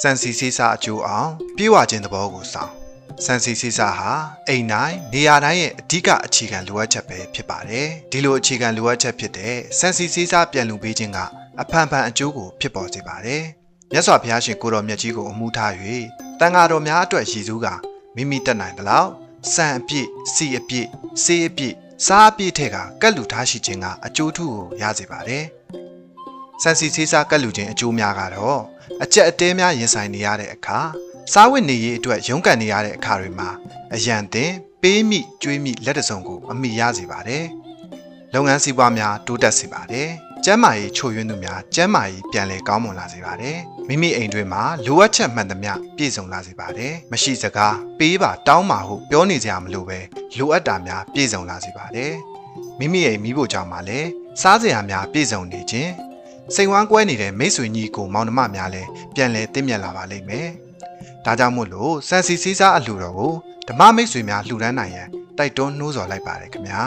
စံစီစေးစားအကျိုးအောင်ပြေးဝခြင်းသဘောကိုဆောင်စံစီစေးစားဟာအိမ်တိုင်းနေရာတိုင်းရဲ့အဓိကအခြေခံလိုအပ်ချက်ပဲဖြစ်ပါတယ်ဒီလိုအခြေခံလိုအပ်ချက်ဖြစ်တဲ့စံစီစေးစားပြန်လူပေးခြင်းကအဖန်ဖန်အကျိုးကိုဖြစ်ပေါ်စေပါတယ်မြတ်စွာဘုရားရှင်ကိုတော်မြတ်ကြီးကိုအမှုထား၍တန်ဃာတော်များအတွက်ရည်စူးကမိမိတက်နိုင်သလောက်စံအပြည့်စီအပြည့်ဆေးအပြည့်စားအပြည့်ထက်ကကတ်လူထားရှိခြင်းကအကျိုးထူကိုရစေပါတယ်စံစီစေးစားကတ်လူခြင်းအကျိုးများကတော့အကျက်အတဲများရင်ဆိုင်နေရတဲ့အခါစားဝတ်နေရေးအတွက်ရုန်းကန်နေရတဲ့အခါတွေမှာအရန်တင်ပေးမိကျွေးမိလက်တစုံကိုအမိရစေပါတယ်လုပ်ငန်းစီးပွားများတိုးတက်စေပါတယ်ကျန်းမာရေးချို့ယွင်းသူများကျန်းမာရေးပြန်လည်ကောင်းမွန်လာစေပါတယ်မိမိအိမ်တွင်မှာလိုအပ်ချက်မှန်သမျှပြည့်စုံလာစေပါတယ်မရှိစကားပေးပါတောင်းပါဟုပြောနေကြမလို့ပဲလိုအပ်တာများပြည့်စုံလာစေပါတယ်မိမိရဲ့မိဖို့ကြောင့်မှလည်းစားစရာများပြည့်စုံနေခြင်းစိတ်ဝမ်းကွဲနေတဲ့မိတ်ဆွေညီကိုမောင်နှမများလည်းပြန်လည်တင့်မြတ်လာပါလိမ့်မယ်ဒါကြောင့်မို့လို့စံစီစေးစားအလှူတော်ကိုဓမ္မမိတ်ဆွေများလှူဒန်းနိုင်ရန်တိုက်တွန်းနှိုးဆော်လိုက်ပါတယ်ခင်ဗျာ